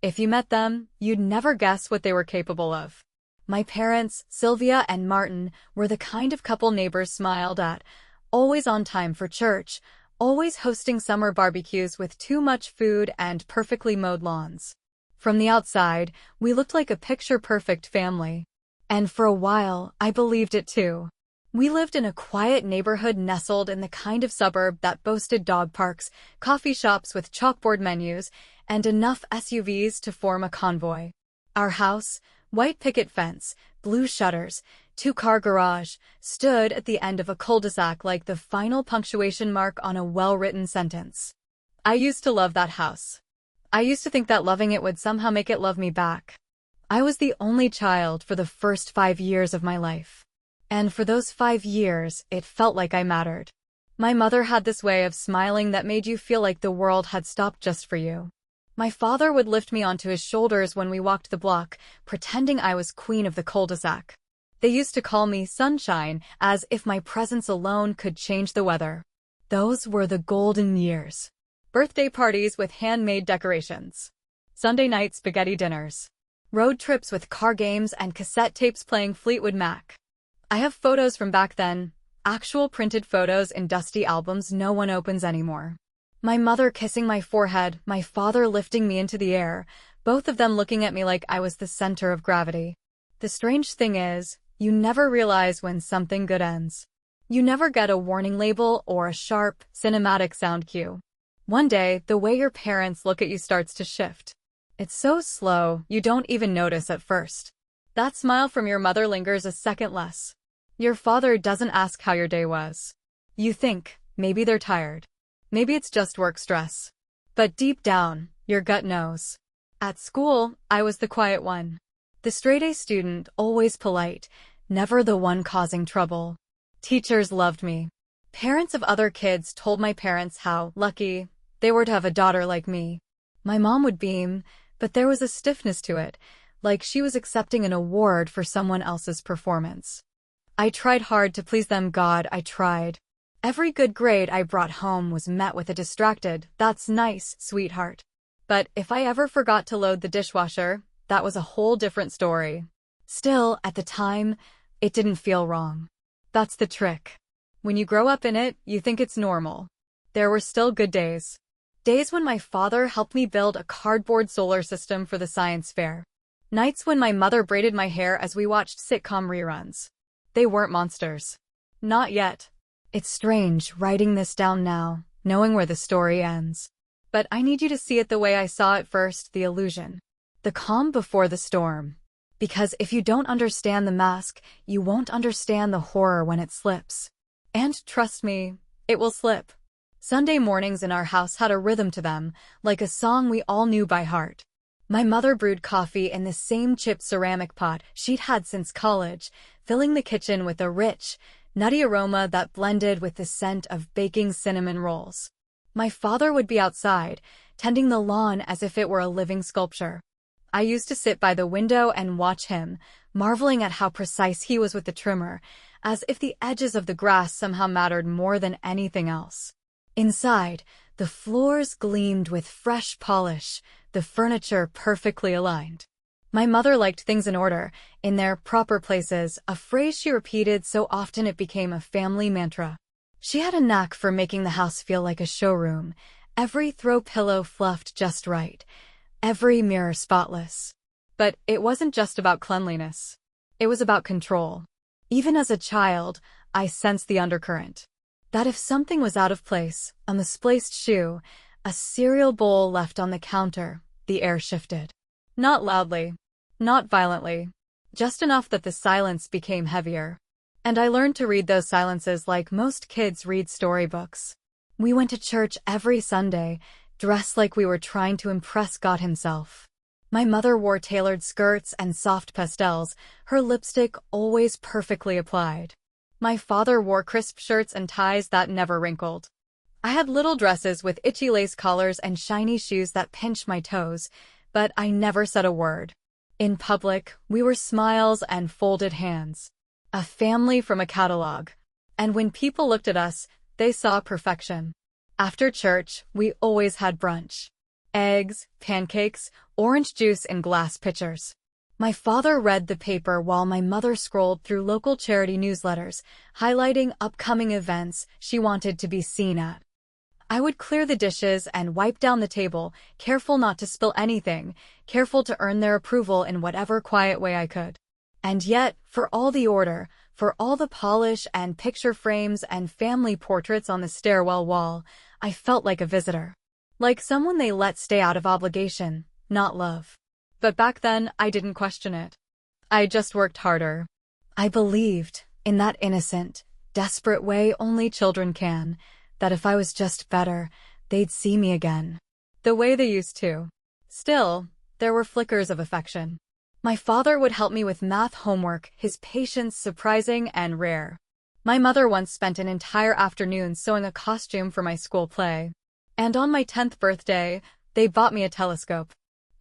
If you met them, you'd never guess what they were capable of. My parents, Sylvia and Martin, were the kind of couple neighbors smiled at, always on time for church, always hosting summer barbecues with too much food and perfectly mowed lawns. From the outside, we looked like a picture-perfect family. And for a while, I believed it too. We lived in a quiet neighborhood nestled in the kind of suburb that boasted dog parks, coffee shops with chalkboard menus, and enough SUVs to form a convoy. Our house, white picket fence, blue shutters, two-car garage, stood at the end of a cul-de-sac like the final punctuation mark on a well-written sentence. I used to love that house. I used to think that loving it would somehow make it love me back. I was the only child for the first 5 years of my life. And for those 5 years, it felt like I mattered. My mother had this way of smiling that made you feel like the world had stopped just for you. My father would lift me onto his shoulders when we walked the block, pretending I was queen of the cul-de-sac. They used to call me Sunshine, as if my presence alone could change the weather. Those were the golden years. Birthday parties with handmade decorations. Sunday night spaghetti dinners. Road trips with car games and cassette tapes playing Fleetwood Mac. I have photos from back then, actual printed photos in dusty albums no one opens anymore. My mother kissing my forehead, my father lifting me into the air, both of them looking at me like I was the center of gravity. The strange thing is, you never realize when something good ends. You never get a warning label or a sharp, cinematic sound cue. One day, the way your parents look at you starts to shift. It's so slow, you don't even notice at first. That smile from your mother lingers a second less. Your father doesn't ask how your day was. You think, maybe they're tired. Maybe it's just work stress. But deep down, your gut knows. At school, I was the quiet one. The straight-A student, always polite, never the one causing trouble. Teachers loved me. Parents of other kids told my parents how lucky they were to have a daughter like me. My mom would beam, but there was a stiffness to it, like she was accepting an award for someone else's performance. I tried hard to please them, God, I tried. Every good grade I brought home was met with a distracted, "That's nice, sweetheart." But if I ever forgot to load the dishwasher, that was a whole different story. Still, at the time, it didn't feel wrong. That's the trick. When you grow up in it, you think it's normal. There were still good days. Days when my father helped me build a cardboard solar system for the science fair. Nights when my mother braided my hair as we watched sitcom reruns. They weren't monsters. Not yet. It's strange writing this down now, knowing where the story ends. But I need you to see it the way I saw it first, the illusion. The calm before the storm. Because if you don't understand the mask, you won't understand the horror when it slips. And trust me, it will slip. Sunday mornings in our house had a rhythm to them, like a song we all knew by heart. My mother brewed coffee in the same chipped ceramic pot she'd had since college, filling the kitchen with a rich, nutty aroma that blended with the scent of baking cinnamon rolls. My father would be outside, tending the lawn as if it were a living sculpture. I used to sit by the window and watch him, marveling at how precise he was with the trimmer, as if the edges of the grass somehow mattered more than anything else. Inside, the floors gleamed with fresh polish, the furniture perfectly aligned. My mother liked things in order, in their proper places, a phrase she repeated so often it became a family mantra. She had a knack for making the house feel like a showroom, every throw pillow fluffed just right, every mirror spotless. But it wasn't just about cleanliness. It was about control. Even as a child, I sensed the undercurrent. That if something was out of place, a misplaced shoe, a cereal bowl left on the counter, the air shifted. Not loudly, not violently, just enough that the silence became heavier. And I learned to read those silences like most kids read storybooks. We went to church every Sunday, dressed like we were trying to impress God himself. My mother wore tailored skirts and soft pastels, her lipstick always perfectly applied. My father wore crisp shirts and ties that never wrinkled. I had little dresses with itchy lace collars and shiny shoes that pinched my toes, but I never said a word. In public, we were smiles and folded hands. A family from a catalog. And when people looked at us, they saw perfection. After church, we always had brunch. eggs, pancakes, orange juice in glass pitchers. My father read the paper while my mother scrolled through local charity newsletters, highlighting upcoming events she wanted to be seen at. I would clear the dishes and wipe down the table, careful not to spill anything, careful to earn their approval in whatever quiet way I could. And yet, for all the order, for all the polish and picture frames and family portraits on the stairwell wall, I felt like a visitor. Like someone they let stay out of obligation, not love. But back then, I didn't question it. I just worked harder. I believed, in that innocent, desperate way only children can, that if I was just better, they'd see me again. The way they used to. Still, there were flickers of affection. My father would help me with math homework, his patience surprising and rare. My mother once spent an entire afternoon sewing a costume for my school play. And on my 10th birthday, they bought me a telescope.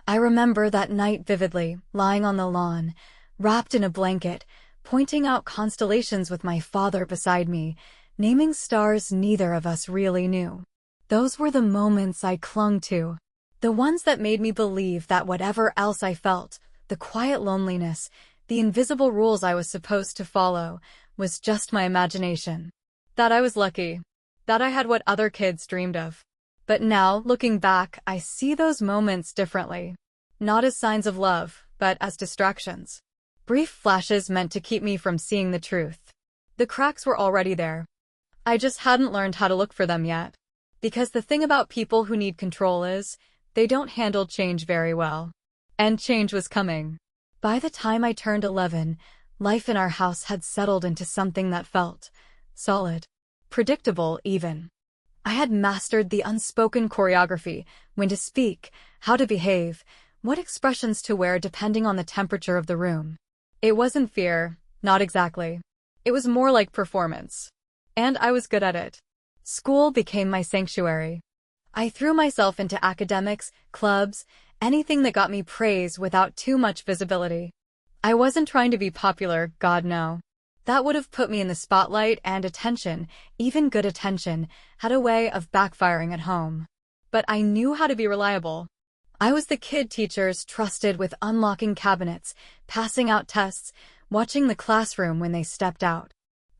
I remember that night vividly, lying on the lawn, wrapped in a blanket, pointing out constellations with my father beside me, naming stars neither of us really knew. Those were the moments I clung to. The ones that made me believe that whatever else I felt, the quiet loneliness, the invisible rules I was supposed to follow, was just my imagination. That I was lucky. That I had what other kids dreamed of. But now, looking back, I see those moments differently. Not as signs of love, but as distractions. Brief flashes meant to keep me from seeing the truth. The cracks were already there. I just hadn't learned how to look for them yet. Because the thing about people who need control is, they don't handle change very well. And change was coming. By the time I turned 11, life in our house had settled into something that felt solid. Predictable, even. I had mastered the unspoken choreography, when to speak, how to behave, what expressions to wear depending on the temperature of the room. It wasn't fear, not exactly. It was more like performance. And I was good at it. School became my sanctuary. I threw myself into academics, clubs, anything that got me praise without too much visibility. I wasn't trying to be popular, God no. That would have put me in the spotlight, and attention, even good attention, had a way of backfiring at home. But I knew how to be reliable. I was the kid teachers trusted with unlocking cabinets, passing out tests, watching the classroom when they stepped out.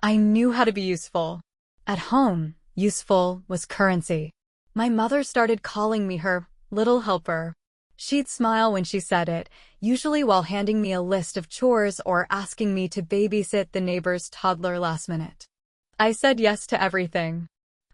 I knew how to be useful. At home, useful was currency. My mother started calling me her little helper. She'd smile when she said it, usually while handing me a list of chores or asking me to babysit the neighbor's toddler last minute. I said yes to everything.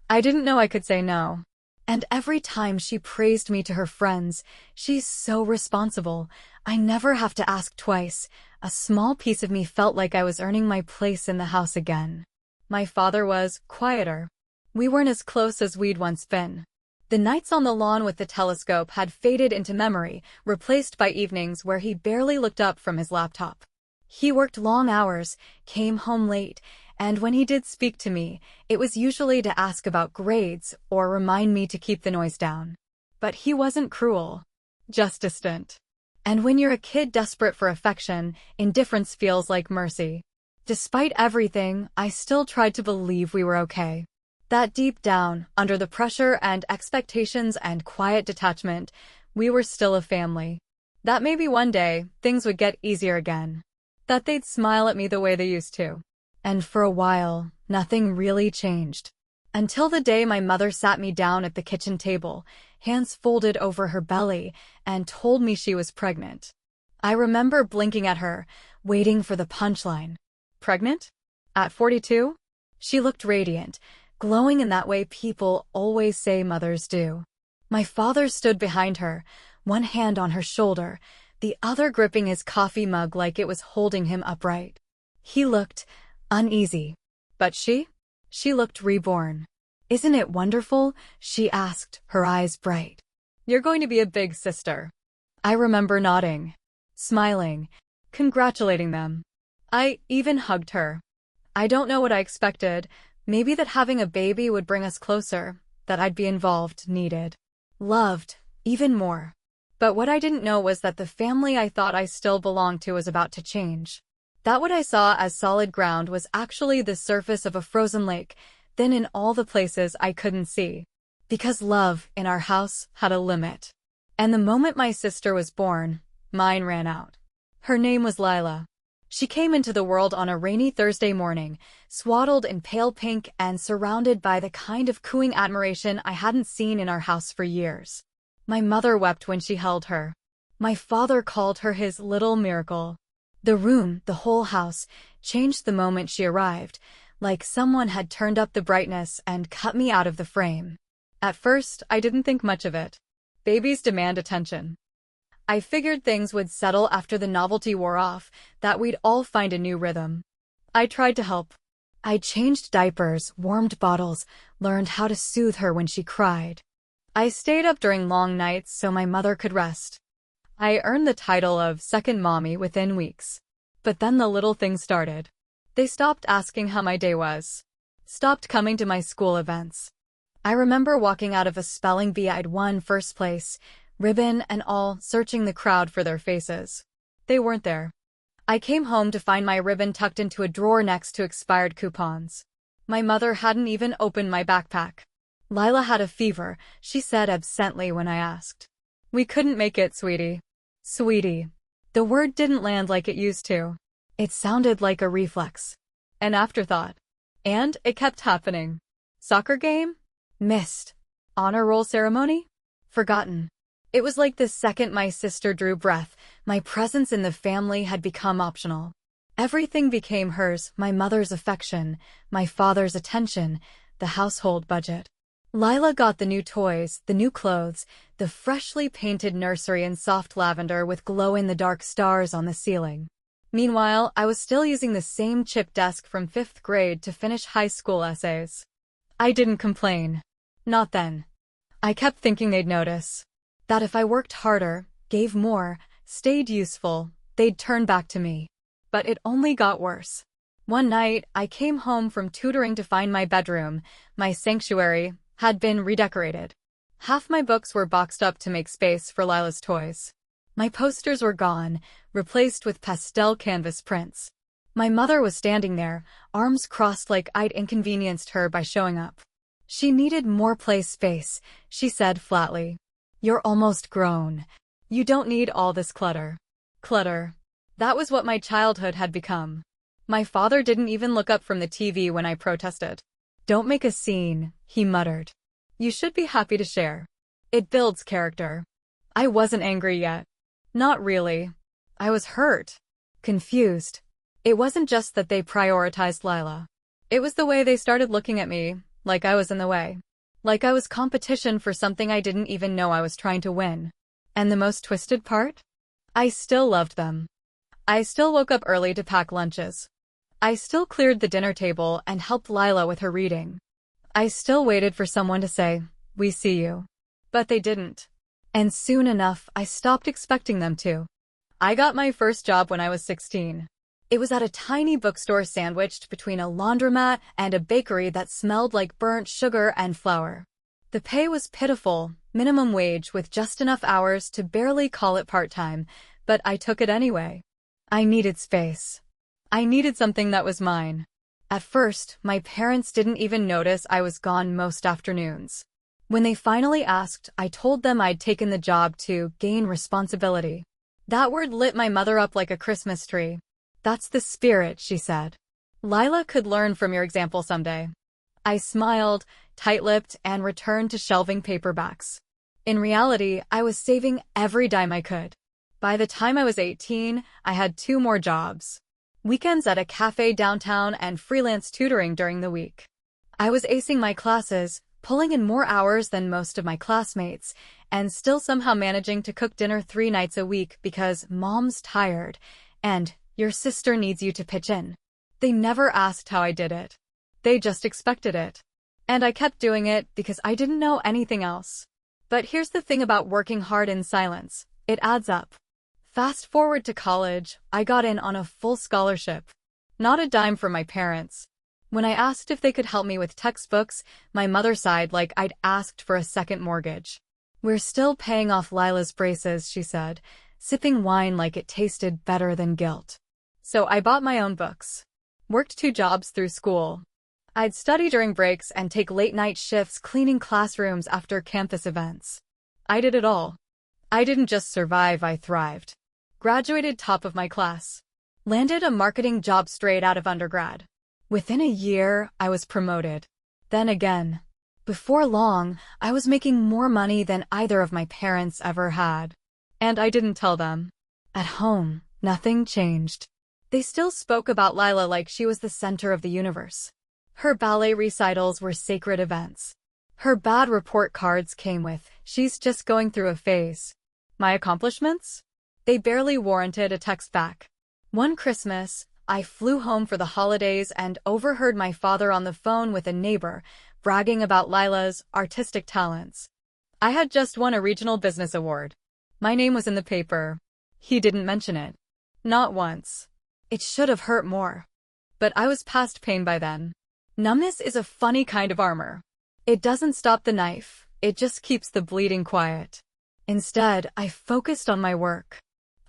I didn't know I could say no. And every time she praised me to her friends, "She's so responsible. I never have to ask twice," a small piece of me felt like I was earning my place in the house again. My father was quieter. We weren't as close as we'd once been. The nights on the lawn with the telescope had faded into memory, replaced by evenings where he barely looked up from his laptop. He worked long hours, came home late, and when he did speak to me, it was usually to ask about grades or remind me to keep the noise down. But he wasn't cruel, just distant. And when you're a kid desperate for affection, indifference feels like mercy. Despite everything, I still tried to believe we were okay. That deep down, under the pressure and expectations and quiet detachment, we were still a family. That maybe one day, things would get easier again. That they'd smile at me the way they used to. And for a while, nothing really changed. Until the day my mother sat me down at the kitchen table, hands folded over her belly, and told me she was pregnant. I remember blinking at her, waiting for the punchline. Pregnant? At 42? She looked radiant, glowing in that way people always say mothers do. My father stood behind her, one hand on her shoulder, the other gripping his coffee mug like it was holding him upright. He looked uneasy. But she? She looked reborn. "Isn't it wonderful?" she asked, her eyes bright. "You're going to be a big sister." I remember nodding, smiling, congratulating them. I even hugged her. I don't know what I expected. Maybe that having a baby would bring us closer, that I'd be involved, needed, loved, even more. But what I didn't know was that the family I thought I still belonged to was about to change. That what I saw as solid ground was actually the surface of a frozen lake, thin in all the places I couldn't see. Because love, in our house, had a limit. And the moment my sister was born, mine ran out. Her name was Lila. She came into the world on a rainy Thursday morning, swaddled in pale pink and surrounded by the kind of cooing admiration I hadn't seen in our house for years. My mother wept when she held her. My father called her his little miracle. The room, the whole house, changed the moment she arrived, like someone had turned up the brightness and cut me out of the frame. At first, I didn't think much of it. Babies demand attention. I figured things would settle after the novelty wore off, that we'd all find a new rhythm. I tried to help. I changed diapers, warmed bottles, learned how to soothe her when she cried. I stayed up during long nights so my mother could rest. I earned the title of second mommy within weeks. But then the little things started. They stopped asking how my day was. Stopped coming to my school events. I remember walking out of a spelling bee I'd won first place, ribbon and all, searching the crowd for their faces. They weren't there. I came home to find my ribbon tucked into a drawer next to expired coupons. My mother hadn't even opened my backpack. Lila had a fever, she said absently when I asked. We couldn't make it, sweetie. Sweetie. The word didn't land like it used to. It sounded like a reflex. An afterthought. And it kept happening. Soccer game? Missed. Honor roll ceremony? Forgotten. It was like the second my sister drew breath, my presence in the family had become optional. Everything became hers, my mother's affection, my father's attention, the household budget. Lila got the new toys, the new clothes, the freshly painted nursery in soft lavender with glow-in-the-dark stars on the ceiling. Meanwhile, I was still using the same chip desk from 5th grade to finish high school essays. I didn't complain. Not then. I kept thinking they'd notice. That if I worked harder, gave more, stayed useful, they'd turn back to me. But it only got worse. One night, I came home from tutoring to find my bedroom, my sanctuary, had been redecorated. Half my books were boxed up to make space for Lila's toys. My posters were gone, replaced with pastel canvas prints. My mother was standing there, arms crossed like I'd inconvenienced her by showing up. She needed more play space, she said flatly. You're almost grown. You don't need all this clutter. Clutter. That was what my childhood had become. My father didn't even look up from the TV when I protested. Don't make a scene, he muttered. You should be happy to share. It builds character. I wasn't angry yet. Not really. I was hurt. Confused. It wasn't just that they prioritized Lila. It was the way they started looking at me, like I was in the way. Like I was competition for something I didn't even know I was trying to win. And the most twisted part? I still loved them. I still woke up early to pack lunches. I still cleared the dinner table and helped Lila with her reading. I still waited for someone to say, "We see you." But they didn't. And soon enough, I stopped expecting them to. I got my first job when I was 16. It was at a tiny bookstore sandwiched between a laundromat and a bakery that smelled like burnt sugar and flour. The pay was pitiful, minimum wage with just enough hours to barely call it part-time, but I took it anyway. I needed space. I needed something that was mine. At first, my parents didn't even notice I was gone most afternoons. When they finally asked, I told them I'd taken the job to gain responsibility. That word lit my mother up like a Christmas tree. That's the spirit, she said. Lila could learn from your example someday. I smiled, tight-lipped, and returned to shelving paperbacks. In reality, I was saving every dime I could. By the time I was 18, I had 2 more jobs. Weekends at a cafe downtown and freelance tutoring during the week. I was acing my classes, pulling in more hours than most of my classmates, and still somehow managing to cook dinner 3 nights a week because mom's tired, and your sister needs you to pitch in. They never asked how I did it. They just expected it. And I kept doing it because I didn't know anything else. But here's the thing about working hard in silence. It adds up. Fast forward to college, I got in on a full scholarship. Not a dime from my parents. When I asked if they could help me with textbooks, my mother sighed like I'd asked for a second mortgage. We're still paying off Lila's braces, she said, sipping wine like it tasted better than guilt. So I bought my own books. Worked 2 jobs through school. I'd study during breaks and take late-night shifts cleaning classrooms after campus events. I did it all. I didn't just survive, I thrived. Graduated top of my class. Landed a marketing job straight out of undergrad. Within a year, I was promoted. Then again. Before long, I was making more money than either of my parents ever had. And I didn't tell them. At home, nothing changed. They still spoke about Lila like she was the center of the universe. Her ballet recitals were sacred events. Her bad report cards came with, "She's just going through a phase." My accomplishments? They barely warranted a text back. One Christmas, I flew home for the holidays and overheard my father on the phone with a neighbor, bragging about Lila's artistic talents. I had just won a regional business award. My name was in the paper. He didn't mention it. Not once. It should have hurt more. But I was past pain by then. Numbness is a funny kind of armor. It doesn't stop the knife, it just keeps the bleeding quiet. Instead, I focused on my work.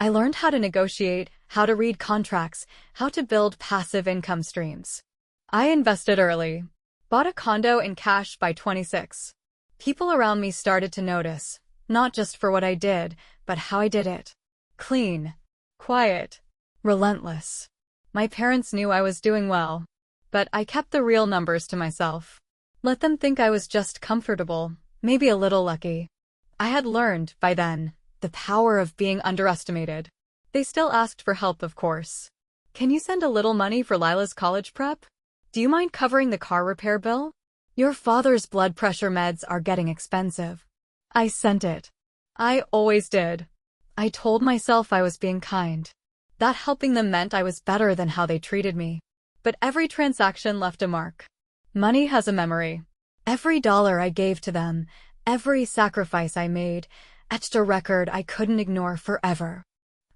I learned how to negotiate, how to read contracts, how to build passive income streams. I invested early. Bought a condo in cash by 26. People around me started to notice, not just for what I did, but how I did it. Clean, quiet, relentless. My parents knew I was doing well, but I kept the real numbers to myself. Let them think I was just comfortable, maybe a little lucky. I had learned, by then, the power of being underestimated. They still asked for help, of course. "Can you send a little money for Lila's college prep? Do you mind covering the car repair bill? Your father's blood pressure meds are getting expensive." I sent it. I always did. I told myself I was being kind. That helping them meant I was better than how they treated me. But every transaction left a mark. Money has a memory. Every dollar I gave to them, every sacrifice I made, etched a record I couldn't ignore forever.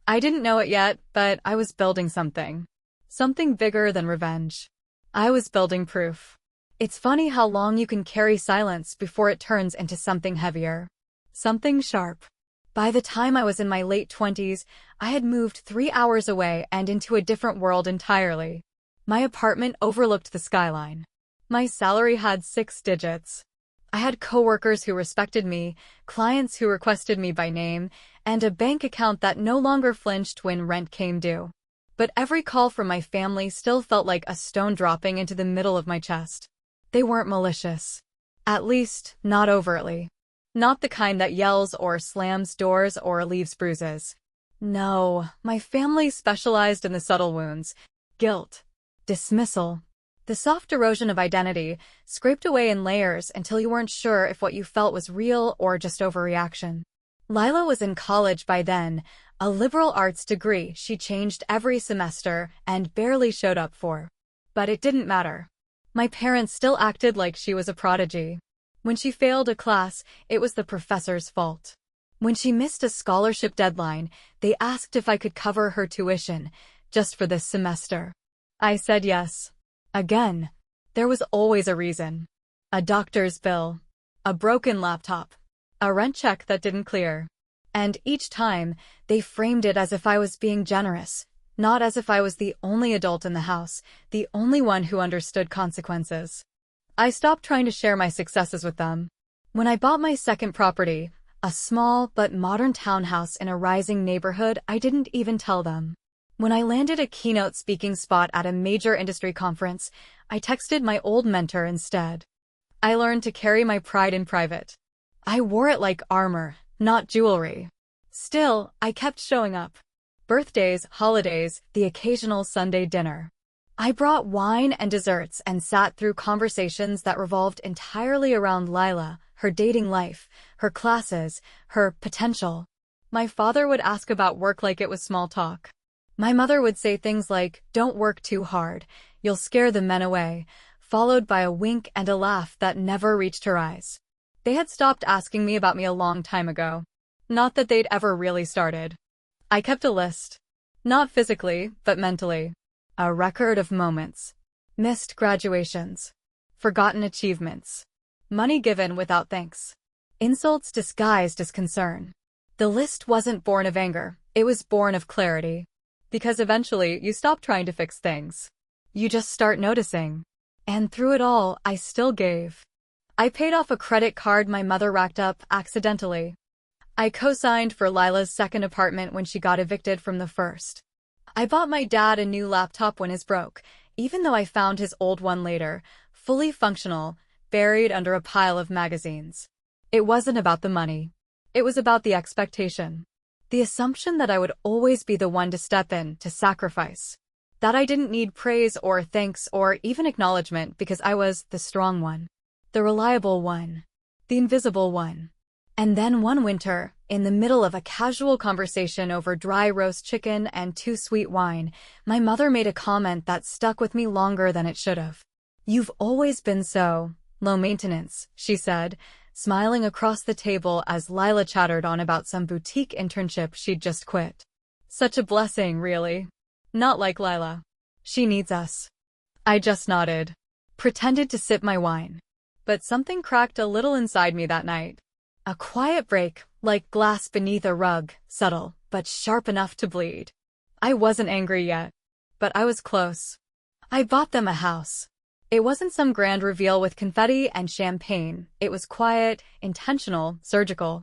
I didn't know it yet, but I was building something. Something bigger than revenge. I was building proof. It's funny how long you can carry silence before it turns into something heavier. Something sharp. By the time I was in my late 20s, I had moved 3 hours away and into a different world entirely. My apartment overlooked the skyline. My salary had 6 digits. I had coworkers who respected me, clients who requested me by name, and a bank account that no longer flinched when rent came due. But every call from my family still felt like a stone dropping into the middle of my chest. They weren't malicious. At least, not overtly. Not the kind that yells or slams doors or leaves bruises. No, my family specialized in the subtle wounds. Guilt. Dismissal. The soft erosion of identity, scraped away in layers until you weren't sure if what you felt was real or just overreaction. Lila was in college by then, a liberal arts degree she changed every semester and barely showed up for. But it didn't matter. My parents still acted like she was a prodigy. When she failed a class, it was the professor's fault. When she missed a scholarship deadline, they asked if I could cover her tuition, just for this semester. I said yes. Again, there was always a reason. A doctor's bill. A broken laptop. A rent check that didn't clear. And each time, they framed it as if I was being generous, not as if I was the only adult in the house, the only one who understood consequences. I stopped trying to share my successes with them. When I bought my second property, a small but modern townhouse in a rising neighborhood, I didn't even tell them. When I landed a keynote speaking spot at a major industry conference, I texted my old mentor instead. I learned to carry my pride in private. I wore it like armor, not jewelry. Still, I kept showing up. Birthdays, holidays, the occasional Sunday dinner. I brought wine and desserts and sat through conversations that revolved entirely around Lila, her dating life, her classes, her potential. My father would ask about work like it was small talk. My mother would say things like, "Don't work too hard, you'll scare the men away," followed by a wink and a laugh that never reached her eyes. They had stopped asking me about me a long time ago. Not that they'd ever really started. I kept a list. Not physically, but mentally. A record of moments. Missed graduations. Forgotten achievements. Money given without thanks. Insults disguised as concern. The list wasn't born of anger, it was born of clarity. Because eventually, you stop trying to fix things. You just start noticing. And through it all, I still gave. I paid off a credit card my mother racked up accidentally. I co-signed for Lila's second apartment when she got evicted from the first. I bought my dad a new laptop when his broke, even though I found his old one later, fully functional, buried under a pile of magazines. It wasn't about the money. It was about the expectation. The assumption that I would always be the one to step in, to sacrifice. That I didn't need praise or thanks or even acknowledgement because I was the strong one. The reliable one. The invisible one. And then one winter, in the middle of a casual conversation over dry roast chicken and too sweet wine, my mother made a comment that stuck with me longer than it should have. "You've always been so low maintenance," she said, smiling across the table as Lila chattered on about some boutique internship she'd just quit. Such a blessing, really. Not like Lila. She needs us. I just nodded, pretended to sip my wine. But something cracked a little inside me that night. A quiet break, like glass beneath a rug, subtle, but sharp enough to bleed. I wasn't angry yet, but I was close. I bought them a house. It wasn't some grand reveal with confetti and champagne. It was quiet, intentional, surgical.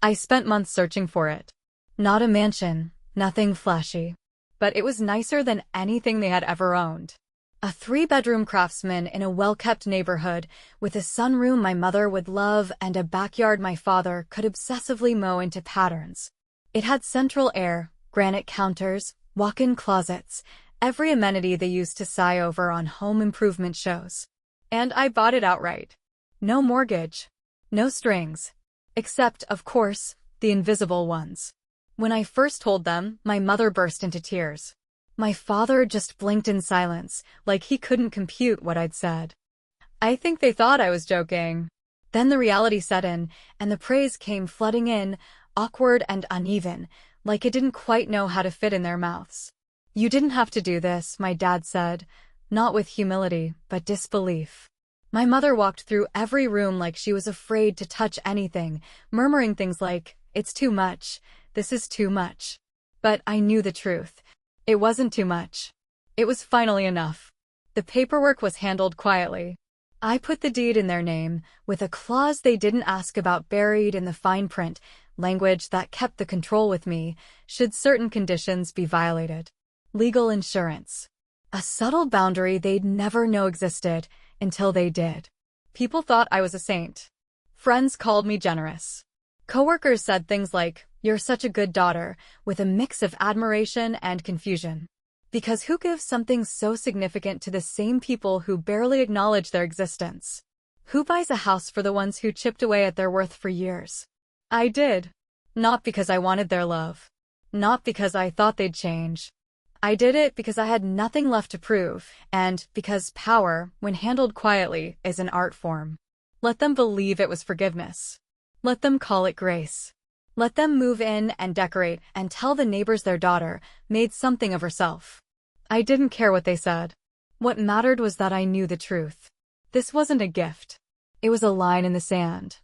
I spent months searching for it. Not a mansion, nothing flashy. But it was nicer than anything they had ever owned. A 3-bedroom craftsman in a well-kept neighborhood, with a sunroom my mother would love and a backyard my father could obsessively mow into patterns. It had central air, granite counters, walk-in closets, every amenity they used to sigh over on home improvement shows. And I bought it outright. No mortgage. No strings. Except, of course, the invisible ones. When I first told them, my mother burst into tears. My father just blinked in silence, like he couldn't compute what I'd said. I think they thought I was joking. Then the reality set in, and the praise came flooding in, awkward and uneven, like it didn't quite know how to fit in their mouths. "You didn't have to do this," my dad said, not with humility, but disbelief. My mother walked through every room like she was afraid to touch anything, murmuring things like, "It's too much. This is too much." But I knew the truth. It wasn't too much. It was finally enough. The paperwork was handled quietly. I put the deed in their name, with a clause they didn't ask about buried in the fine print, language that kept the control with me, should certain conditions be violated. Legal insurance. A subtle boundary they'd never know existed, until they did. People thought I was a saint. Friends called me generous. Coworkers said things like, "You're such a good daughter," with a mix of admiration and confusion. Because who gives something so significant to the same people who barely acknowledge their existence? Who buys a house for the ones who chipped away at their worth for years? I did. Not because I wanted their love. Not because I thought they'd change. I did it because I had nothing left to prove, and because power, when handled quietly, is an art form. Let them believe it was forgiveness. Let them call it grace. Let them move in and decorate and tell the neighbors their daughter made something of herself. I didn't care what they said. What mattered was that I knew the truth. This wasn't a gift. It was a line in the sand.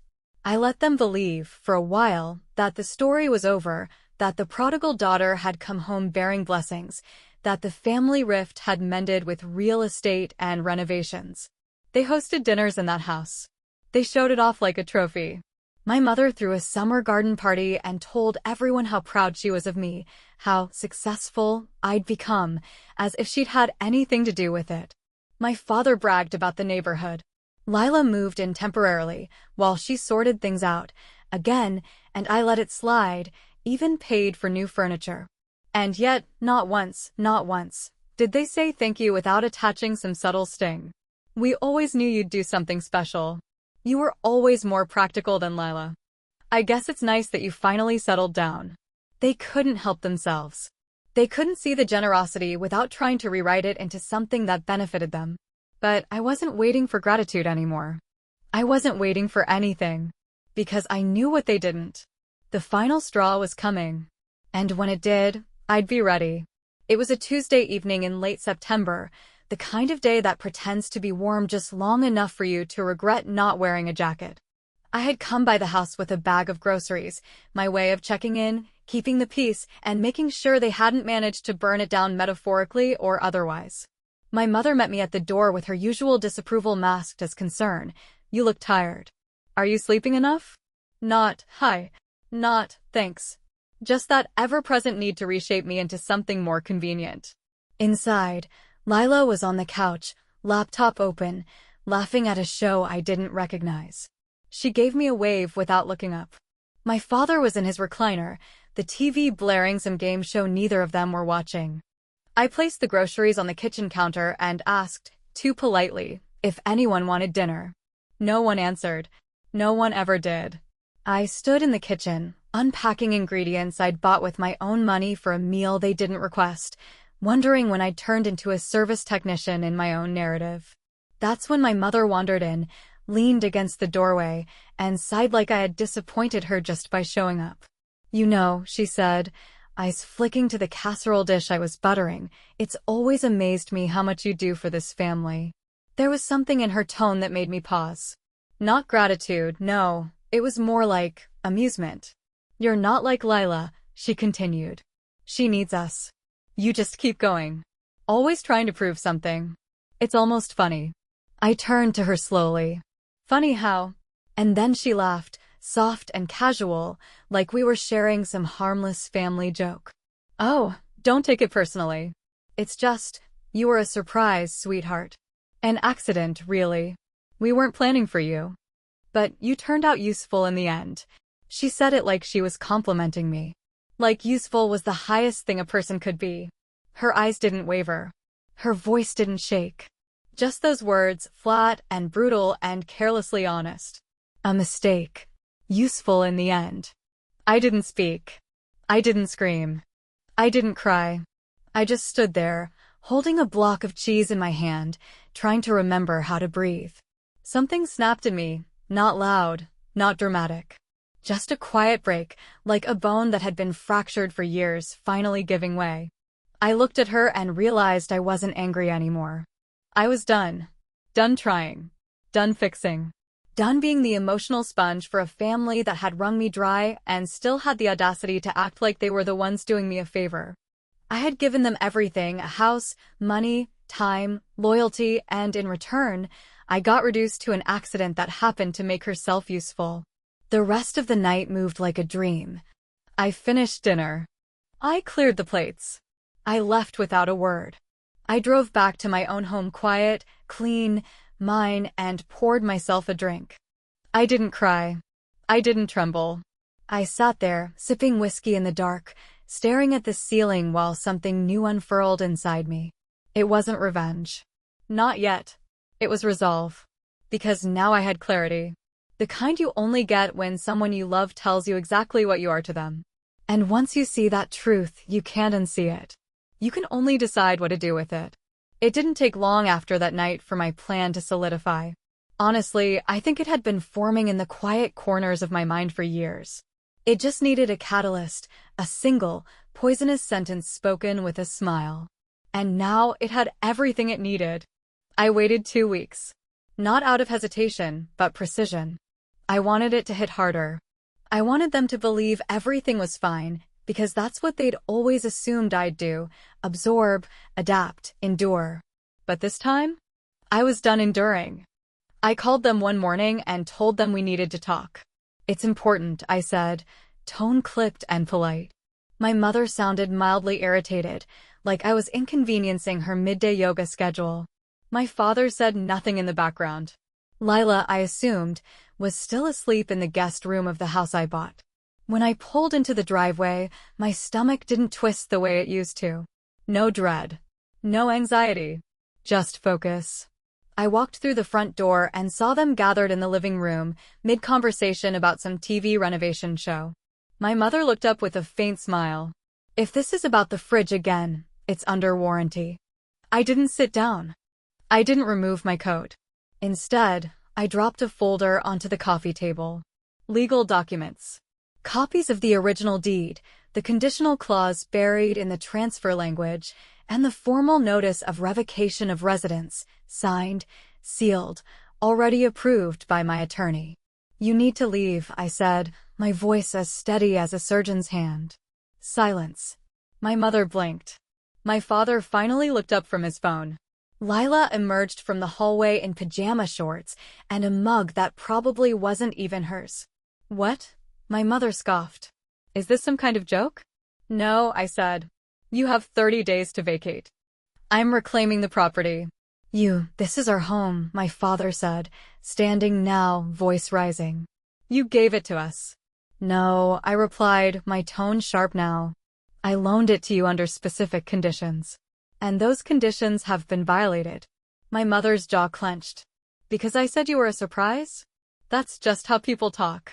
I let them believe, for a while, that the story was over, that the prodigal daughter had come home bearing blessings, that the family rift had mended with real estate and renovations. They hosted dinners in that house. They showed it off like a trophy. My mother threw a summer garden party and told everyone how proud she was of me, how successful I'd become, as if she'd had anything to do with it. My father bragged about the neighborhood. Lila moved in temporarily, while she sorted things out, again, and I let it slide, even paid for new furniture. And yet, not once, did they say thank you without attaching some subtle sting. "We always knew you'd do something special. You were always more practical than Lila. I guess it's nice that you finally settled down." They couldn't help themselves. They couldn't see the generosity without trying to rewrite it into something that benefited them. But I wasn't waiting for gratitude anymore. I wasn't waiting for anything. Because I knew what they didn't. The final straw was coming. And when it did, I'd be ready. It was a Tuesday evening in late September, the kind of day that pretends to be warm just long enough for you to regret not wearing a jacket. I had come by the house with a bag of groceries, my way of checking in, keeping the peace, and making sure they hadn't managed to burn it down metaphorically or otherwise. My mother met me at the door with her usual disapproval masked as concern. "You look tired. Are you sleeping enough?" Not, "Hi." Not, thanks. Just that ever-present need to reshape me into something more convenient. Inside, Lila was on the couch, laptop open, laughing at a show I didn't recognize. She gave me a wave without looking up. My father was in his recliner, the TV blaring some game show neither of them were watching. I placed the groceries on the kitchen counter and asked, too politely, if anyone wanted dinner. No one answered. No one ever did. I stood in the kitchen, unpacking ingredients I'd bought with my own money for a meal they didn't request, wondering when I'd turned into a service technician in my own narrative. That's when my mother wandered in, leaned against the doorway, and sighed like I had disappointed her just by showing up. You know, she said, eyes flicking to the casserole dish I was buttering, it's always amazed me how much you do for this family. There was something in her tone that made me pause. Not gratitude, no, it was more like amusement. You're not like Lila, she continued. She needs us. You just keep going. Always trying to prove something. It's almost funny. I turned to her slowly. Funny how? And then she laughed, soft and casual, like we were sharing some harmless family joke. Oh, don't take it personally. It's just, you were a surprise, sweetheart. An accident, really. We weren't planning for you. But you turned out useful in the end. She said it like she was complimenting me. Like useful was the highest thing a person could be. Her eyes didn't waver. Her voice didn't shake. Just those words, flat and brutal and carelessly honest. A mistake. Useful in the end. I didn't speak. I didn't scream. I didn't cry. I just stood there, holding a block of cheese in my hand, trying to remember how to breathe. Something snapped in me, not loud, not dramatic. Just a quiet break, like a bone that had been fractured for years, finally giving way. I looked at her and realized I wasn't angry anymore. I was done. Done trying. Done fixing. Done being the emotional sponge for a family that had wrung me dry and still had the audacity to act like they were the ones doing me a favor. I had given them everything, a house, money, time, loyalty, and in return, I got reduced to an accident that happened to make her self-useful. The rest of the night moved like a dream. I finished dinner. I cleared the plates. I left without a word. I drove back to my own home quiet, clean, mine, and poured myself a drink. I didn't cry. I didn't tremble. I sat there, sipping whiskey in the dark, staring at the ceiling while something new unfurled inside me. It wasn't revenge. Not yet. It was resolve. Because now I had clarity. The kind you only get when someone you love tells you exactly what you are to them. And once you see that truth, you can't unsee it. You can only decide what to do with it. It didn't take long after that night for my plan to solidify. Honestly, I think it had been forming in the quiet corners of my mind for years. It just needed a catalyst, a single, poisonous sentence spoken with a smile. And now it had everything it needed. I waited 2 weeks. Not out of hesitation, but precision. I wanted it to hit harder. I wanted them to believe everything was fine, because that's what they'd always assumed I'd do, absorb, adapt, endure. But this time, I was done enduring. I called them one morning and told them we needed to talk. It's important, I said, tone clipped and polite. My mother sounded mildly irritated, like I was inconveniencing her midday yoga schedule. My father said nothing in the background. Lila, I assumed, was still asleep in the guest room of the house I bought. When I pulled into the driveway, my stomach didn't twist the way it used to. No dread. No anxiety. Just focus. I walked through the front door and saw them gathered in the living room, mid-conversation about some TV renovation show. My mother looked up with a faint smile. If this is about the fridge again, it's under warranty. I didn't sit down. I didn't remove my coat. Instead, I dropped a folder onto the coffee table. Legal documents. Copies of the original deed, the conditional clause buried in the transfer language, and the formal notice of revocation of residence, signed, sealed, already approved by my attorney. You need to leave, I said, my voice as steady as a surgeon's hand. Silence. My mother blinked. My father finally looked up from his phone. Lila emerged from the hallway in pajama shorts and a mug that probably wasn't even hers. What? My mother scoffed. Is this some kind of joke? No, I said. You have 30 days to vacate. I'm reclaiming the property. This is our home, my father said, standing now, voice rising. You gave it to us. No, I replied, my tone sharp now. I loaned it to you under specific conditions. And those conditions have been violated. My mother's jaw clenched. Because I said you were a surprise? That's just how people talk.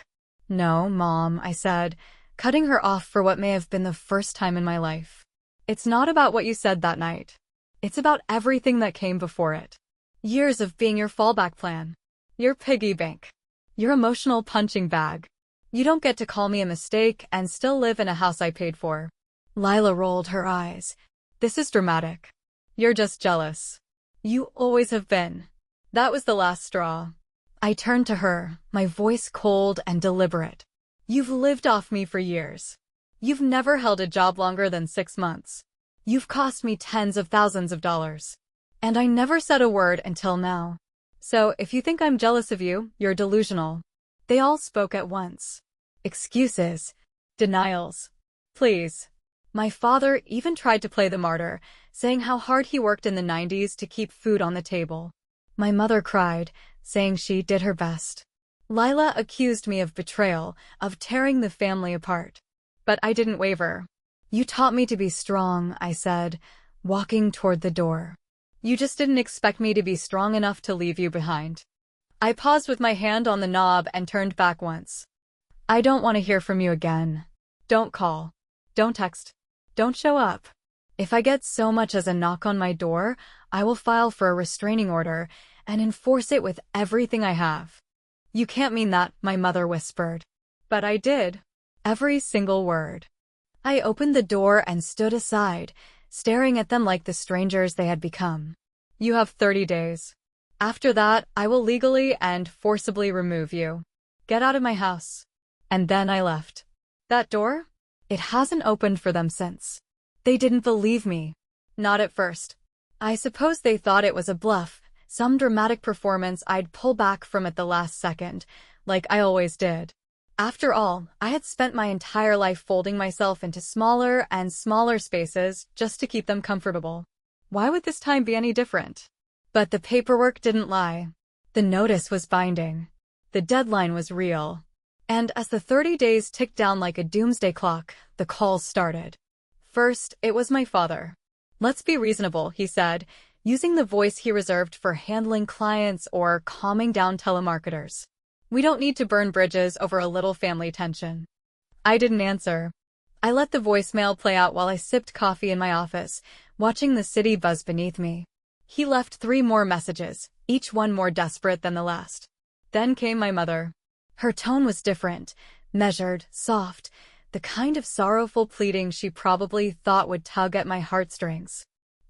No, Mom, I said, cutting her off for what may have been the first time in my life. It's not about what you said that night. It's about everything that came before it. Years of being your fallback plan. Your piggy bank. Your emotional punching bag. You don't get to call me a mistake and still live in a house I paid for. Lila rolled her eyes. This is dramatic. You're just jealous. You always have been. That was the last straw. I turned to her, my voice cold and deliberate. You've lived off me for years. You've never held a job longer than 6 months. You've cost me tens of thousands of dollars. And I never said a word until now. So if you think I'm jealous of you, you're delusional. They all spoke at once. Excuses. Denials. Please. My father even tried to play the martyr, saying how hard he worked in the 90s to keep food on the table. My mother cried, saying she did her best. Lila accused me of betrayal, of tearing the family apart. But I didn't waver. You taught me to be strong, I said, walking toward the door. You just didn't expect me to be strong enough to leave you behind. I paused with my hand on the knob and turned back once. I don't want to hear from you again. Don't call. Don't text. Don't show up. If I get so much as a knock on my door, I will file for a restraining order and enforce it with everything I have. You can't mean that, my mother whispered. But I did. Every single word. I opened the door and stood aside, staring at them like the strangers they had become. You have 30 days. After that, I will legally and forcibly remove you. Get out of my house. And then I left. That door? It hasn't opened for them since. They didn't believe me. Not at first. I suppose they thought it was a bluff, some dramatic performance I'd pull back from at the last second, like I always did. After all, I had spent my entire life folding myself into smaller and smaller spaces just to keep them comfortable. Why would this time be any different? But the paperwork didn't lie. The notice was binding. The deadline was real. And as the 30 days ticked down like a doomsday clock, the calls started. First, it was my father. Let's be reasonable, he said, using the voice he reserved for handling clients or calming down telemarketers. We don't need to burn bridges over a little family tension. I didn't answer. I let the voicemail play out while I sipped coffee in my office, watching the city buzz beneath me. He left 3 more messages, each one more desperate than the last. Then came my mother. Her tone was different, measured, soft, the kind of sorrowful pleading she probably thought would tug at my heartstrings.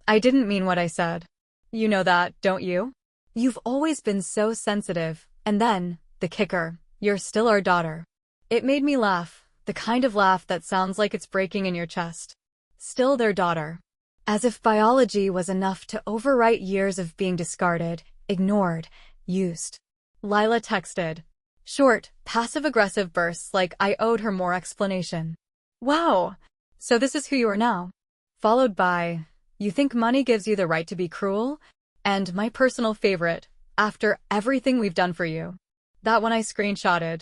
I didn't mean what I said. You know that, don't you? You've always been so sensitive, and then, the kicker, you're still our daughter. It made me laugh, the kind of laugh that sounds like it's breaking in your chest. Still their daughter. As if biology was enough to overwrite years of being discarded, ignored, used. Lila texted. Short, passive-aggressive bursts like I owed her more explanation. Wow! So this is who you are now. Followed by, you think money gives you the right to be cruel? And my personal favorite, after everything we've done for you. That one I screenshotted.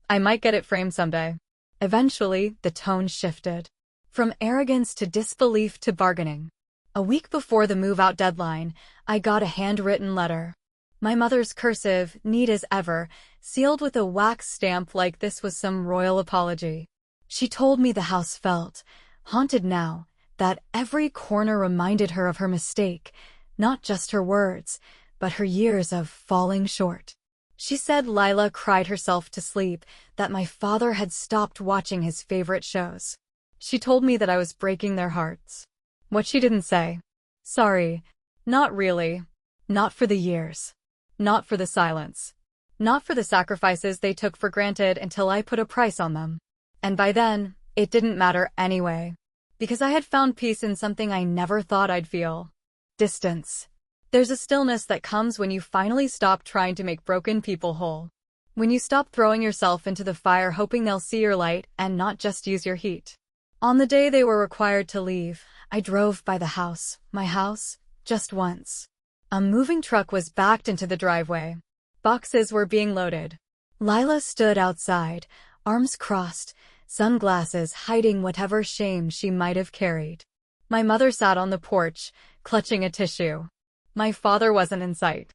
I might get it framed someday. Eventually, the tone shifted. From arrogance to disbelief to bargaining. A week before the move-out deadline, I got a handwritten letter. My mother's cursive, neat as ever, sealed with a wax stamp like this was some royal apology. She told me the house felt, haunted now, that every corner reminded her of her mistake, not just her words, but her years of falling short. She said Lila cried herself to sleep, that my father had stopped watching his favorite shows. She told me that I was breaking their hearts. What she didn't say. Sorry. Not really. Not for the years. Not for the silence. Not for the sacrifices they took for granted until I put a price on them. And by then, it didn't matter anyway. Because I had found peace in something I never thought I'd feel. Distance. There's a stillness that comes when you finally stop trying to make broken people whole. When you stop throwing yourself into the fire hoping they'll see your light and not just use your heat. On the day they were required to leave, I drove by the house, my house, just once. A moving truck was backed into the driveway. Boxes were being loaded. Lila stood outside, arms crossed, sunglasses hiding whatever shame she might have carried. My mother sat on the porch, clutching a tissue. My father wasn't in sight.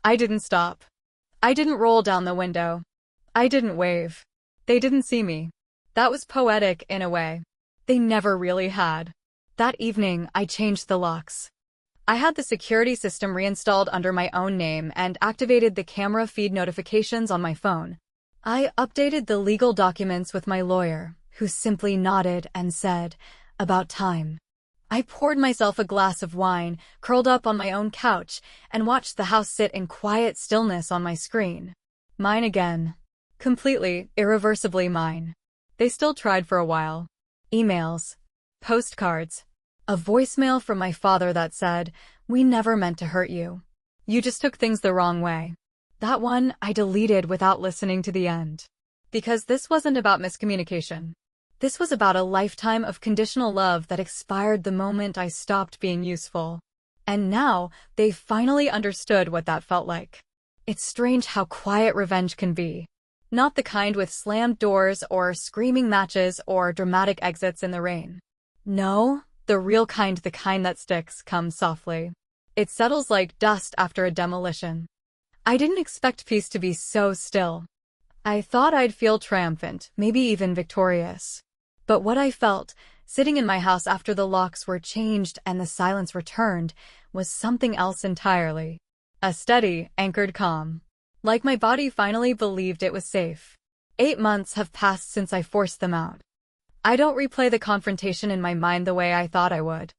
I didn't stop. I didn't roll down the window. I didn't wave. They didn't see me. That was poetic in a way. They never really had. That evening, I changed the locks. I had the security system reinstalled under my own name and activated the camera feed notifications on my phone. I updated the legal documents with my lawyer, who simply nodded and said, "About time." I poured myself a glass of wine, curled up on my own couch, and watched the house sit in quiet stillness on my screen. Mine again. Completely, irreversibly mine. They still tried for a while. Emails. Postcards. A voicemail from my father that said, "We never meant to hurt you. You just took things the wrong way." That one I deleted without listening to the end. Because this wasn't about miscommunication. This was about a lifetime of conditional love that expired the moment I stopped being useful. And now, they finally understood what that felt like. It's strange how quiet revenge can be. Not the kind with slammed doors or screaming matches or dramatic exits in the rain. No, the real kind, the kind that sticks, comes softly. It settles like dust after a demolition. I didn't expect peace to be so still. I thought I'd feel triumphant, maybe even victorious. But what I felt, sitting in my house after the locks were changed and the silence returned, was something else entirely. A steady, anchored calm. Like my body finally believed it was safe. 8 months have passed since I forced them out. I don't replay the confrontation in my mind the way I thought I would.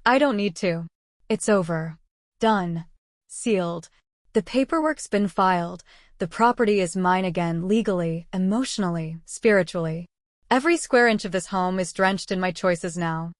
I don't need to. It's over. Done. Sealed. The paperwork's been filed. The property is mine again, legally, emotionally, spiritually. Every square inch of this home is drenched in my choices now.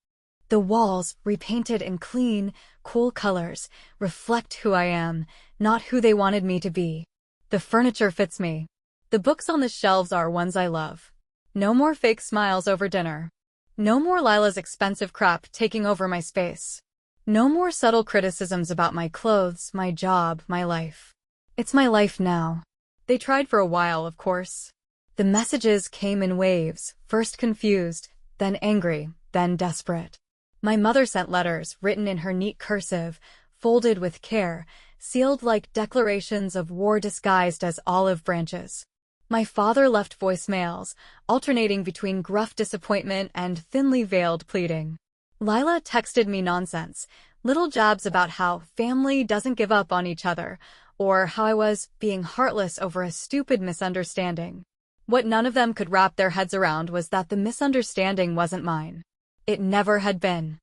The walls, repainted in clean, cool colors, reflect who I am, not who they wanted me to be. The furniture fits me. The books on the shelves are ones I love. No more fake smiles over dinner. No more Lila's expensive crap taking over my space. No more subtle criticisms about my clothes, my job, my life. It's my life now. They tried for a while, of course. The messages came in waves, first confused, then angry, then desperate. My mother sent letters written in her neat cursive, folded with care, sealed like declarations of war disguised as olive branches. My father left voicemails, alternating between gruff disappointment and thinly veiled pleading. Lila texted me nonsense, little jabs about how family doesn't give up on each other, or how I was being heartless over a stupid misunderstanding. What none of them could wrap their heads around was that the misunderstanding wasn't mine. It never had been.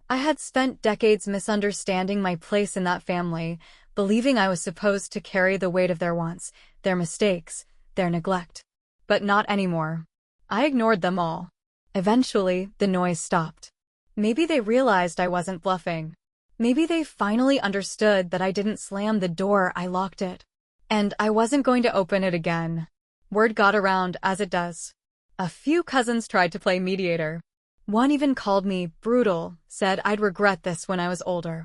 I had spent decades misunderstanding my place in that family, believing I was supposed to carry the weight of their wants, their mistakes, their neglect. But not anymore. I ignored them all. Eventually, the noise stopped. Maybe they realized I wasn't bluffing. Maybe they finally understood that I didn't slam the door, I locked it. And I wasn't going to open it again. Word got around, as it does. A few cousins tried to play mediator. One even called me brutal, said I'd regret this when I was older.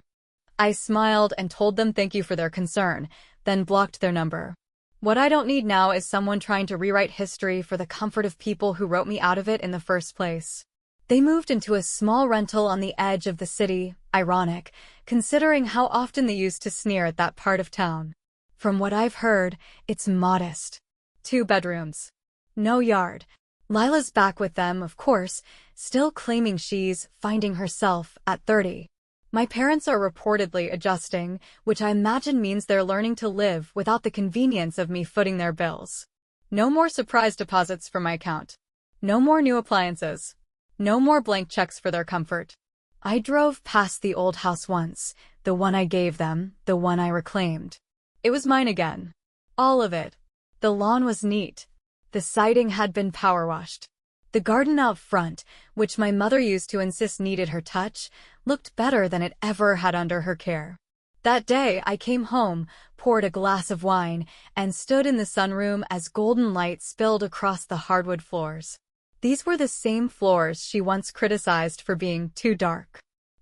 I smiled and told them thank you for their concern, then blocked their number. What I don't need now is someone trying to rewrite history for the comfort of people who wrote me out of it in the first place. They moved into a small rental on the edge of the city, ironic, considering how often they used to sneer at that part of town. From what I've heard, it's modest. 2 bedrooms. No yard. Lila's back with them, of course, still claiming she's finding herself at 30. My parents are reportedly adjusting, which I imagine means they're learning to live without the convenience of me footing their bills. No more surprise deposits from my account. No more new appliances. No more blank checks for their comfort. I drove past the old house once, the one I gave them, the one I reclaimed. It was mine again. All of it. The lawn was neat. The siding had been power washed. The garden out front, which my mother used to insist needed her touch, looked better than it ever had under her care. That day, I came home, poured a glass of wine, and stood in the sunroom as golden light spilled across the hardwood floors. These were the same floors she once criticized for being too dark.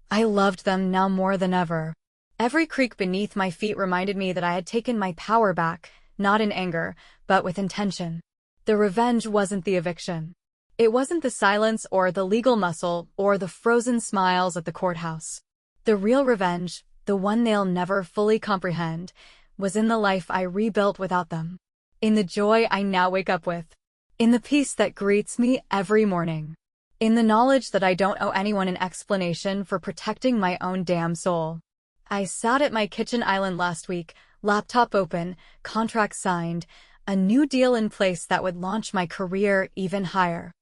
I loved them now more than ever. Every creak beneath my feet reminded me that I had taken my power back, not in anger, but with intention. The revenge wasn't the eviction. It wasn't the silence or the legal muscle or the frozen smiles at the courthouse. The real revenge, the one they'll never fully comprehend, was in the life I rebuilt without them. In the joy I now wake up with. In the peace that greets me every morning. In the knowledge that I don't owe anyone an explanation for protecting my own damn soul. I sat at my kitchen island last week, laptop open, contract signed, a new deal in place that would launch my career even higher.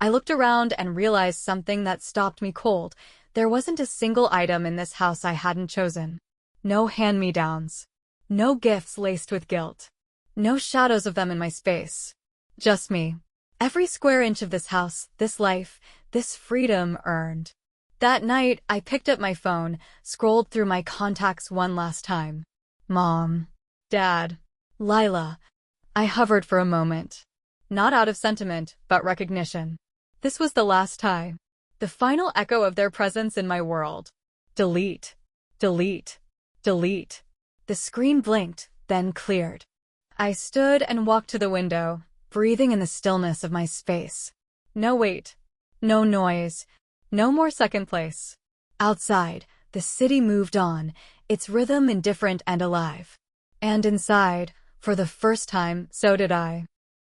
I looked around and realized something that stopped me cold. There wasn't a single item in this house I hadn't chosen. No hand-me-downs. No gifts laced with guilt. No shadows of them in my space. Just me. Every square inch of this house, this life, this freedom earned. That night, I picked up my phone, scrolled through my contacts one last time. Mom. Dad. Lila. I hovered for a moment. Not out of sentiment, but recognition. This was the last tie. The final echo of their presence in my world. Delete. Delete. Delete. The screen blinked, then cleared. I stood and walked to the window, breathing in the stillness of my space. No wait. No noise. No more second place. Outside, the city moved on, its rhythm indifferent and alive. And inside, for the first time, so did I.